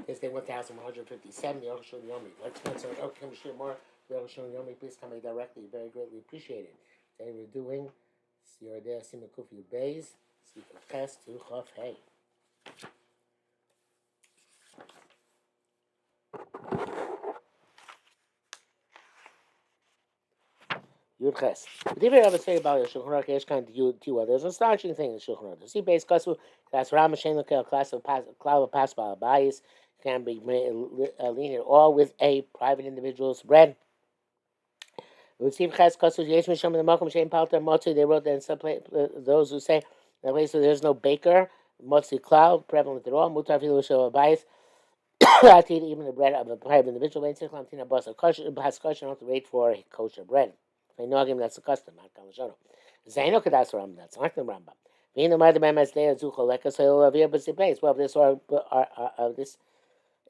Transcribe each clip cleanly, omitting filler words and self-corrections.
It's day 1157, the Arukh HaShulchan Yomi. Let's answer Arukh HaShulchan more. The Arukh HaShulchan Yomi, please come directly. Very greatly appreciated. Today we're doing Siyardeh Sima Kufi Beis, Sika Ches to Chav Hey. Yud Ches. The Divrei Rabbi say about Shulchan Aruch Yesh kind of two. There's an astonishing thing in Shulchan Aruch. The sea based kasu class Ram Shem Lekel class of cloud of pasbal bias can be lenient all with a private individual's bread. They wrote that in some place, those who say that way, so there's no baker, motzi cloud, prevalent at all. Mutar filu shel abayis. Even the bread of a private individual. Has kosher, don't have to wait for a kosher bread. If I know him, that's a custom. Zaino kadas Rambam. That's not the Rambam. Well, this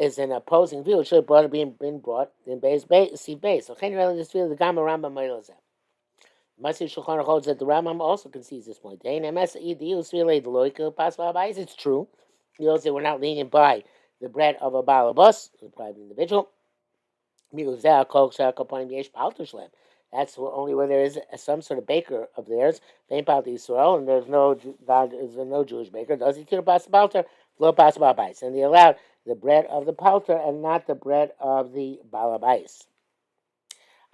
is an opposing view. It should have been brought in base. So, this view the Gamma Rambam Meilazel. Masi Shulchan holds that the Rambam also concedes this point. It's true. He also we're not lenient by the bread of a balabas, a private individual. That's only where there is some sort of baker of theirs. And there's no Jewish baker. Does he tira pas balter? Lo pas balabais. And they allowed the bread of the palter and not the bread of the balabais.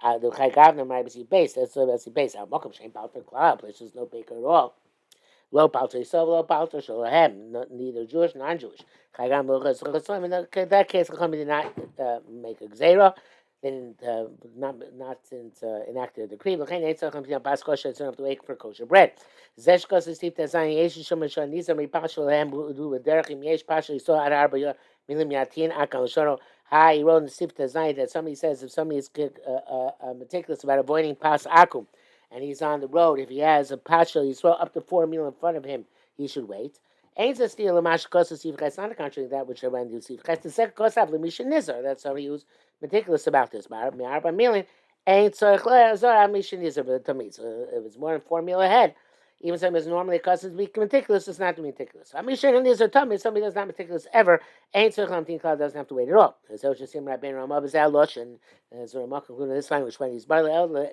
The Chaygavna might be based. That's the base. Mokum Shem Palter Klab. There's no baker at all. Low Palter Yisrael, low Palter Shalahem. Neither Jewish, non-Jewish. Chaygam Luchas Luchas. In that case, Chacham did not make a gzeira. They didn't not enacted a decree. L'chein Eitzach Chacham Bas Kosher. It's enough to wait for kosher bread. Zesh Kosher Steve Tazani Yesh Shom Shon Nizam Ripashal Lahem Du V'Derech Im Yesh Pashal Yisrael Ad Arba Milim Yatin Akal Shono. Hi, he wrote in the Sifta Zayin that somebody says if somebody is meticulous about avoiding pas akum, and he's on the road, if he has a pashal, he's up to 4 meal in front of him, he should wait. Ain't a steal a mash kosa sivches, not a contrary to that which I ran to sivches. The second kosa of lemisha nizar. That's somebody who's meticulous about this. Mi'arba milin ain't tzorich zor misha nizar but the tamid. So if it's more than 4 meal ahead. Even somebody is normally accustomed to be meticulous, it's not to be meticulous. I mean, somebody that's not meticulous ever, ain't so doesn't have to wait at all. So just him Rabbeinu Ramav is Losh, and as Ramah concluded in this language, when he's barley el, the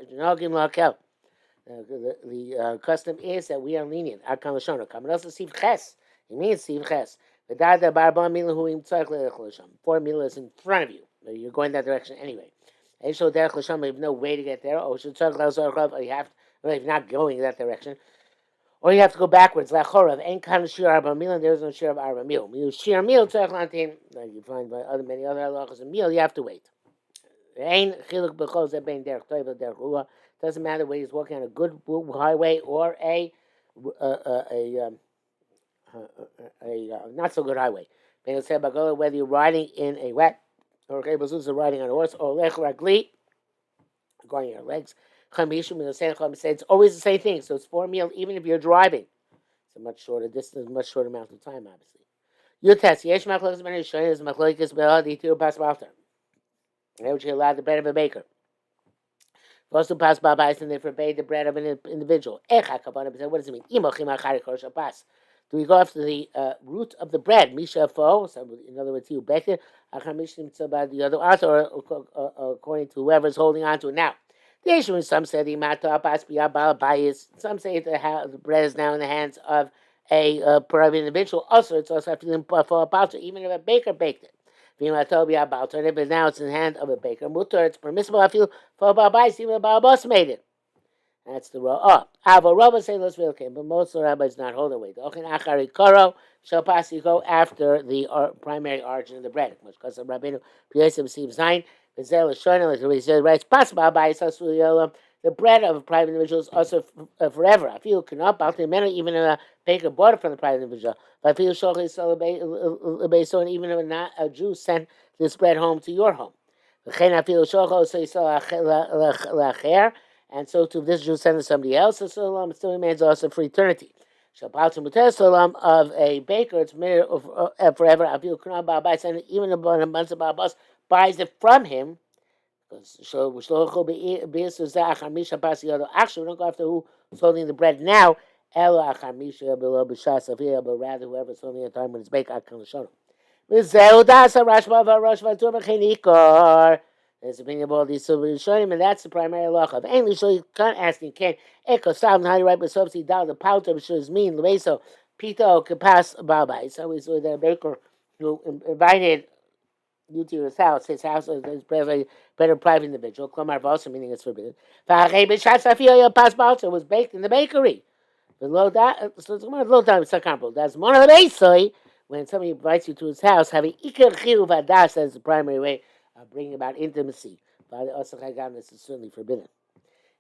custom is that we are lenient. Akan l'shono. Kamen siv ches. It means siv ches. The dada barba milah hu im tzarich le'echlasham. 4 milah is in front of you. You're going that direction anyway. Esho derech l'sham. You have no way to get there. Or should tzarich le'zorchav. Or you have. Well, if you're not going in that direction. Or you have to go backwards. Lachorav ain't kind of shir arba mil, and there is no shir of arba mil. Shir mil tzarich lantin, like you find by many other halachas of mil, you have to wait. Ain't chiluk b'chol zeh bein derech toiv derech rua. Doesn't matter whether he's walking on a good highway or a not so good highway. Whether you're riding in a wet or riding on a horse or lech ragli, going on your legs. It's always the same thing. So it's 4 meals, even if you're driving. It's a much shorter distance, much shorter amount of time, obviously. Yutas, yesh machlokes ben Rishonim is machlokes be'adi tiru pas balter. They would allowed the bread of a baker. First to pass babais, and they forbade the bread of an individual. What does it mean? Do we go after the root of the bread? Misha fo, so in other words, you bake it. The other author, according to whoever's holding on to it now. Some say the some say the bread is now in the hands of a private individual. Also, it's also even if a baker baked it. And if now it's in the hand of a baker, mutter, it's permissible. I feel for Babais, even Babas made it. That's the raw. Rabba say let's feel okay, but most of the rabbis not hold the weight. Shall pass you go after the primary origin of the bread. Because of Rabbeinu Piyosef receives 9. Like the said, writes, the bread of a private individual is also forever. I feel cannot even a baker bought it from the private individual. But I feel so even if not a Jew sent this bread home to your home. And so to this Jew send to somebody else, it still remains also for eternity. Of a baker, it's forever. I feel and even a bunch of Babas buys it from him. Actually, we don't go after who's holding the bread now. But rather whoever's holding the time when it's baked. וזהו דעס הרשב"א והרשב"א טור וכן עיקר. There's opinion of all these Rishonim, and that's the primary halacha. Ain't Rishonim can't asking can Eko Sam how do you write with subsidy down the pouter which is mean Leveso Pito can pass Babai. So we saw the baker who invited you to his house. His house is better private individual. Klamar Vosa meaning it's forbidden. It was baked in the bakery. The low down, so it's low down. It's not comparable. That's one of the basic. When somebody invites you to his house, having ikar chiruv hadas as the primary way of bringing about intimacy. But also this is certainly forbidden.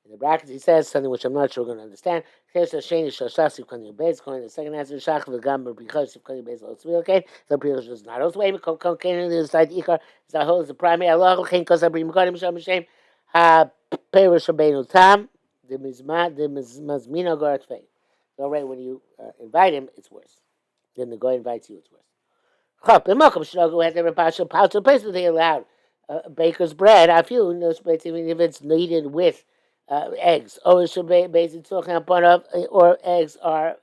In the brackets, he says something which I'm not sure we're going to understand. Here's a sheni shashasi kani base. Going to the second answer, shach v'gam because kani base lo tzvi. Okay, so because it's not also way. Kokain is like ikar. The whole is the primary. Allah kain because I bring mekanim sham shem. Ha perish rabbeinu tam. The mazmina garat fei. Already when you invite him, it's worse. Then the guy invites you, it's worse. Chop, in Mokum Shlogo had the Rapasha Pouch, a place where they allowed baker's bread. I feel even if it's kneaded with eggs. Or it should be basically talking upon of, or eggs are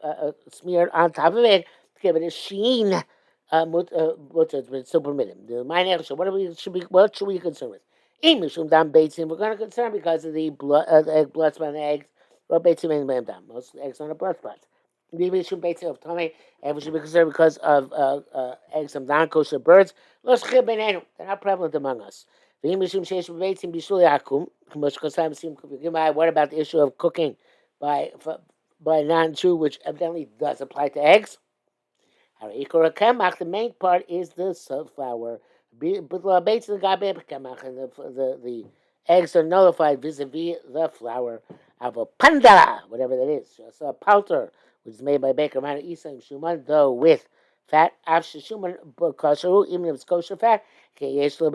smeared on top of it to give it a sheen. It's still permitted. The mine extra. What should we concern with? We're going to concern because of the blood spot on the eggs. Most eggs on the blood spots. Maybe should be of tummy, and we should be concerned because of eggs of non-kosher birds. They're not prevalent among us. What about the issue of cooking by a non-Jew, which evidently does apply to eggs? The main part is the sunflower. And the eggs are nullified vis-a-vis the flour of a panda, whatever that is. So a powder, which is made by Baker Mana Isa Shuman, though with fat, Shuman kosher, even if it's kosher fat. There's a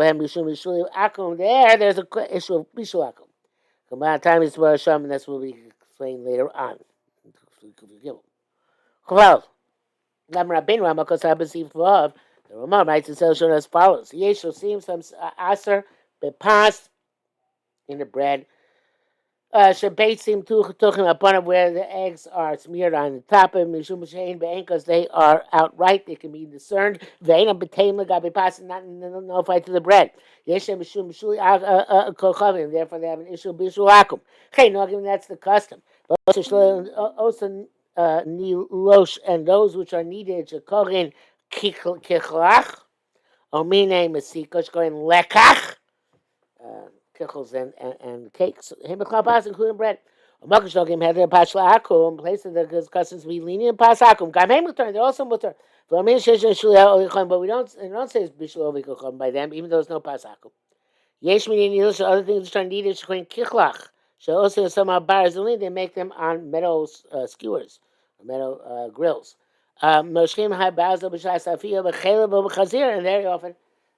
issue of Bishul Akum. Come on, time is where Hashem, and that's what we explain later on. 12. The Ramah writes in as follows: Yeshua seems some aser bepas in the bread. Shabbatim talking upon where the eggs are smeared on the top of mishum shein because they are outright, they can be discerned. Ve'ena b'teim legabe pas, not nullified to the bread. Yeshem mishum shuli kolchavim, therefore they have an issue b'shul akum. Okay, no, given that's the custom. But also nilosh and those which are needed shekorin kichlach, omine masikosh going lekach. Pickles and cakes. Including bread. Makashogim had their pashla akum, place of the customs be lenient pas akum. Gamay mutar, they're also mutar. But we don't say it's bishul ovikochom by them, even though there's no pas akum. Yesh minin other things which are needed shkoin kichlach. So also some bars they make them on metal skewers, metal grills. Moshkim high basil b'shas afiyah b'chelav b'chazir, and very often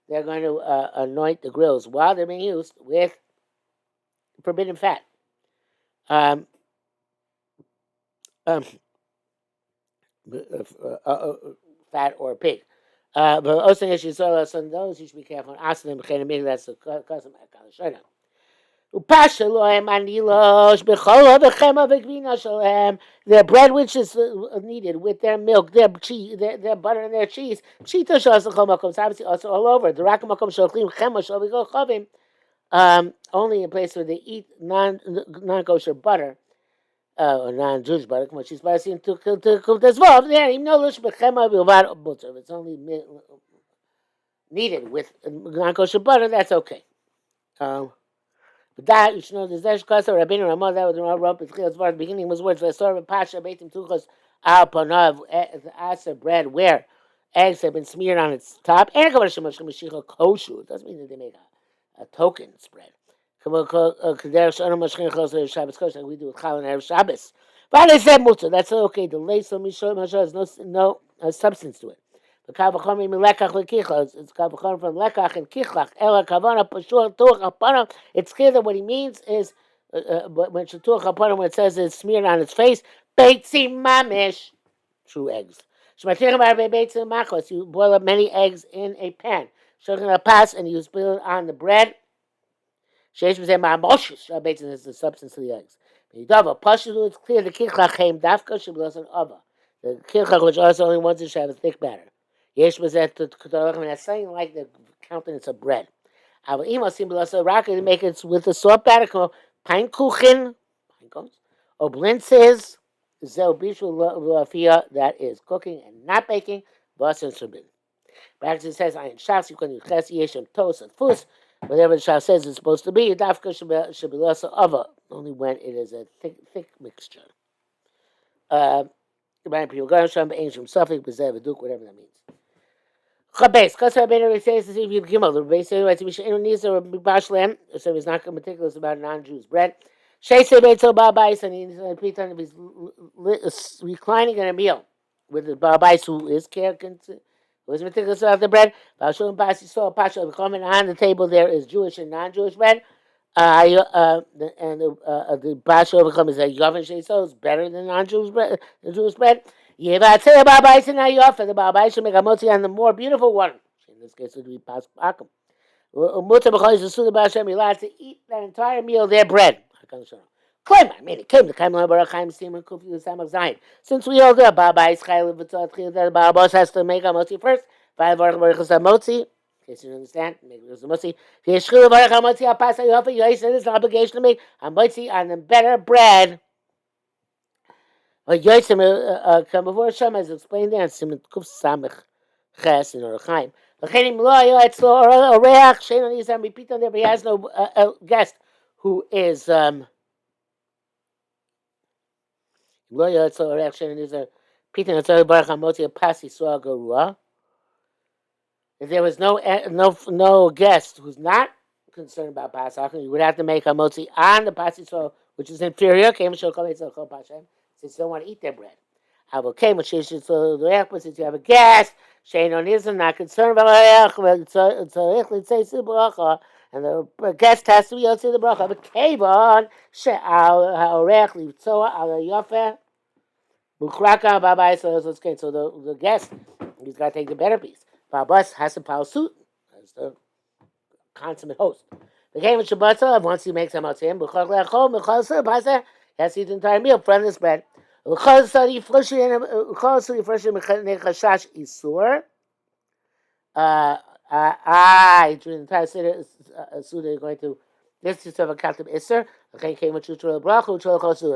they're going to anoint the grills while they're being used with forbidden fat. Fat or pig. But also, as you saw, some of those you should be careful. That's the custom. Their bread which is needed with their milk, their cheese, their butter and their cheese. Obviously also all over. The only in place where they eat non-kosher butter, or non-Jewish butter. Come on, she's passing to as well. There, even though it's only needed with non-kosher butter, that's okay. But that you should know the Zesh Kasa Rabbeinu Ramah that was the Ramah the beginning was words Vesor Pasha Beitim Tuchos Al Panav the Asa bread where eggs have been smeared on its top. And kosher. It doesn't mean that they make a token spread. We do with Chal and Erev Shabbos. But they said mutter. That's okay. The lace of Mishor has no substance to it. It's kavachon from lekach and kichlach. Ela kavana pashur tuach apana. It's clear that what he means is when shatuach apana, when it says it's smeared on its face, beitzim mamish, true eggs. You boil up many eggs in a pan. Shulchan pass and you spill it on the bread. Sheish is the substance of the eggs. It's clear the kichlach came dafka sheblos and ava. The kichlach which also only wants to have a thick batter. Yesh was at the and that's something like the countenance of bread. I will email symbol so rocket to make it with a soft batter called pine kuchen, pine cones, or blintzes, zel bishul lafia, that is cooking and not baking, bus and forbidden. Practice says I in shas you can use ches yeshem toast and fus, whatever the shas says it's supposed to be. Dafka should be less of only when it is a thick mixture. People go from ancient suffix, whatever that means. Chabes, because Rabbeinu says this if you gimel, the Rebbe says right, we should needs a bashlam, so he's not meticulous about non-Jews bread. Shay say beitzel ba'abais, and he's repeating he's reclining in a meal with the ba'abais who is who is meticulous about the bread. Ba'ashulim ba'asi so pasha coming on the table there is Jewish and non-Jewish bread. The basha overcome is a yavin shay so it's better than non-Jewish bread, the Jewish bread. Yevatzeh ba'abais and ayof, and the ba'abais should make a motzi on the more beautiful one. In this case, it would be pas pakim. Mutzah b'chol is the Hashem. You're allowed to eat that entire meal, their bread. Claim, I mean, it came the Kaim Baruch Chaim Simon Kufi Samach Zayin. Since we all do ba'abais chayil v'tzot that ba'abos has to make a motzi first. V'ayil baruch is a motzi. In case you don't understand, maybe there's a motzi. V'yeshchil baruch ha-motzi ha-pas ha-yofa. You said it's an obligation to make a motzi on the better bread. Come before Hashem as explained there in Simon Kuf Samech Ches in Arukh HaShulchan. L'chenim lo ayo etzlo oreach shein on Yisrael repeat on there, but he has no guest who is lo ayo etzlo oreach shein on Yisrael repeat on Yisrael baruch hamotzi apasi soa garua. If there was no guest who's not concerned about Pasach, you would have to make a motzi on the pasi soa, which is inferior. Since they don't want to eat their bread. Since you have a guest, Shane on isn't not concerned about and the guest has to be outside the bracha. But Kavon, so the guest, he's got to take the better piece. Babas has a pal suit as the consummate host. The game of Shabbat, once he makes them out to him, has to eat the entire meal, friendless bread. During the entire Suda, going to this is of a Katab Isser.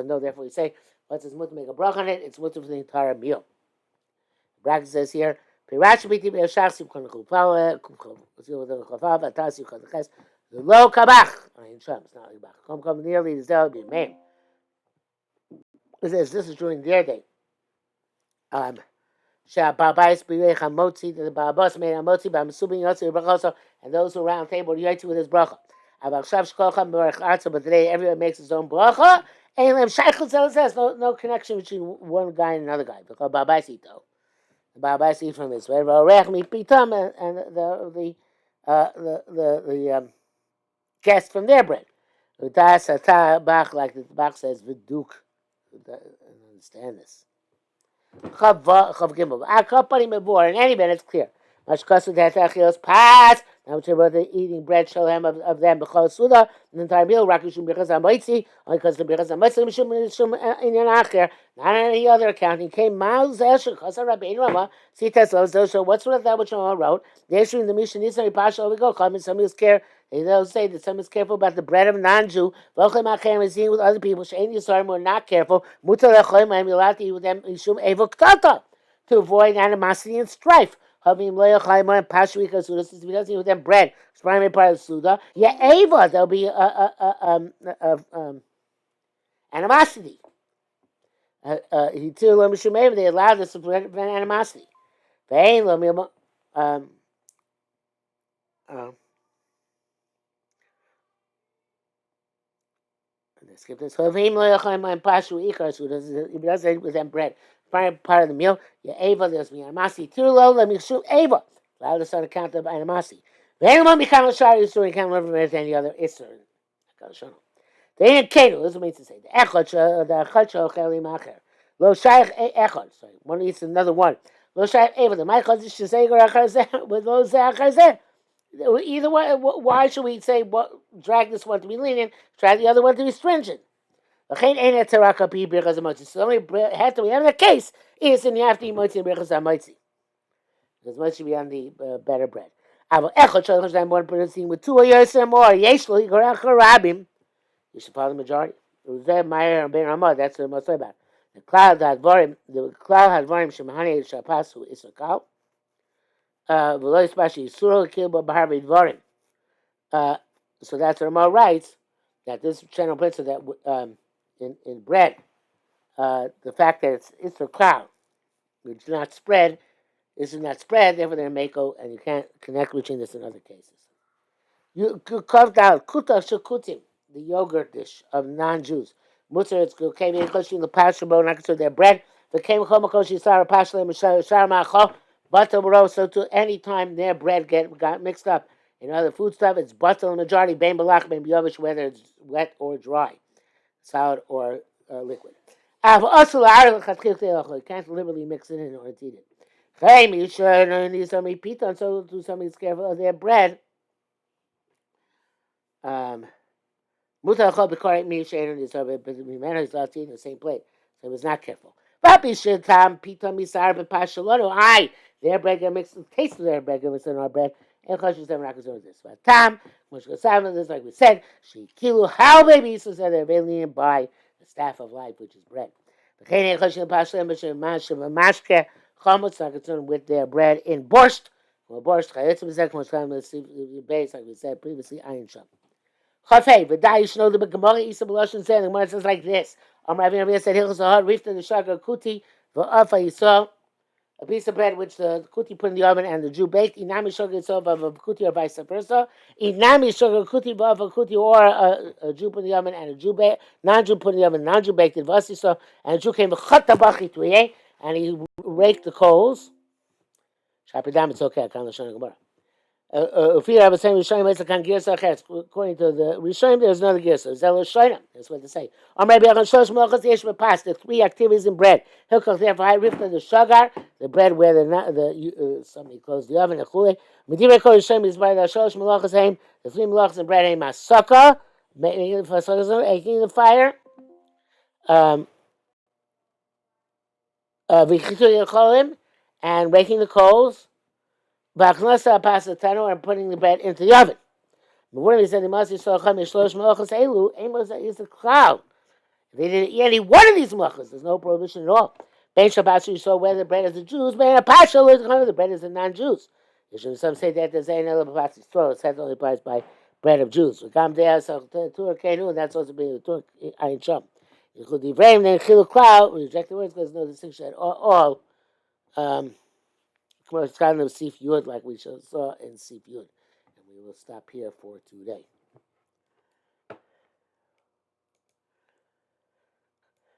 No, therefore, we say, once it's mutter to make a brach on it, it's mutter for the entire meal. The bracket says here, Lo kabach. Come nearly the zeal be man. This is during their day. Shababais b'yei chamotzi, the babas made a motzi by Mesubin Yotzi Brachoso, and those who around the table Yotzi with his bracha. Avakshav shkolcham b'rach arza, but today everyone makes his own bracha. And them shaychus says no connection between one guy and another guy. Because babais eat though. The babais eat from this way. V'orech mi pitam, and the guest from their bread. V'tas atah bach, like the bach says, v'duk. I don't understand this. Chav Gimel. In any event, it's clear. Mashkasu Tatachios pass. Now we're about the eating bread, show him of them b'chol suda, the entire meal. Rakishum b'chaz ha'moitzi, only because the b'chaz ha'moitzi mishum inyan acher, not any other accounting. Came Miles Esher Chasa Rabbeinu Rama. See Tesla. What's with that which Rama wrote? The issue in the Mishnah Nisan Pasha we go. Come and somebody's care. They'll say that someone's careful about the bread of non-Jew. Vochem achem is eating with other people. Shein Yisraelim were not careful. Mutar lecholem I'm allowed to eat with them. Yishum evok to avoid animosity and strife. Havim loyachayim and pashvika suda. Since he doesn't eat with them bread, it's primary part of suda. Yeah, eva there'll be animosity. He too lemishum eva. They allowed this to prevent animosity. Vein lomim skip this. If he doesn't eat with them bread, part of the meal. Yeah, Ava, there's me animosity. Too low, let me shoot Ava. Allow this on account of animosity. The anyone become a shari is doing can't live with any other Isser. They ain't Kano, this is what it means to say. The Echot, Macher. Lo Shaykh Echot, sorry, one eats another one. Lo Shaykh Ava, the Michael is Shazagar Achazeh, with Lo Zachazeh. Either way, why should we say drag this one to be lenient, drag the other one to be stringent? So the only head we have in the case is in you have to eat motzi and brechas hamotzi. Because much should be on the better bread. Avo echad shal chashdayim one person with 2 years or more. Yesh lo yikorach harabim. You should follow the majority. Uzeh Meir Ben Ramah. That's the most about. The cloud hadvarim. The cloud hadvarim shemahani shapasu isakal. V'lo yispashi yisuro kilba bahar v'dvarim. So that's what Ramah writes, that this general principle that in bread, the fact that it's a cloud, which is not spread, this is not spread, therefore they're mako, and you can't connect between this and other cases. You carved out kuta shakutim, the yogurt dish of non-Jews. Mutter, it's came in close to the pasture bone, not consider their bread. The came home because she saw a pasture and shar macho, butter bro. So to any time their bread got mixed up in other food stuff, it's butter the majority, bein balach, bein biyovish, whether it's wet or dry, solid or liquid. You can't literally mix it in or eat it. Hey, you sure need somebody pita, so do somebody's careful of their bread. Mutar correct me sharing this over, but the man is not eating the same plate, so he was not careful. Papi should time pita misar but pashalono. Aye, their bread got mixed. The taste of their bread got mixed in our bread. And Choshen said we're not concerned with this. But Tam, which goes seven, this like we said, she kilu how baby so said they're alien by the staff of life, which is bread. The Choshen Choshen pashalem b'shem mashke chomutz not concerned with their bread in borscht. Well, borscht chayetzim b'zek moshchem base like we said previously. Ayin sham. Chafei, v'day you should know the Gemara Isa B'Loshen said. The Gemara says like this: Rav Avinu said, "Hilchos Ahad rifta the shagar kuti v'afa yisrael." A piece of bread which the kuti put in the oven and the Jew baked. Inami sugar itself of a kuti or vice versa. Inami sugar kuti of a kuti or a Jew put in the oven and a Jew baked. Non-Jew put in the oven, non-Jew baked it. Vasiso and a Jew came v'chatabachit and he raked the coals. Shapidam, it's okay. I can't listen to Gemara. According to the Rishonim, there's another girsa. That's what they say. Or maybe the 3 activities in bread. The sugar, the bread where somebody closed the oven. The 3 malachas in bread. Masaka, making the fire. And raking the coals. V'achnasa pasatano and putting the bread into the oven. But what he said, he must saw chamish malachas elu. Amos is a cloud. If they didn't eat any one of these malachas, there's no prohibition at all. Ben Shabbat you saw whether the bread is the Jews, ben Apashal is the bread is the non-Jews. Some say that there's an element of Apashal throw. It's only applies by bread of Jews. We come there, so Tur Kenu, and that's also being Tur Ayin Sham. Include the Ibrahim, then Chilu Cloud. We reject the words because there's no distinction at all. It's kind of Sif Yud like we saw in Sif Yud. And we will stop here for today.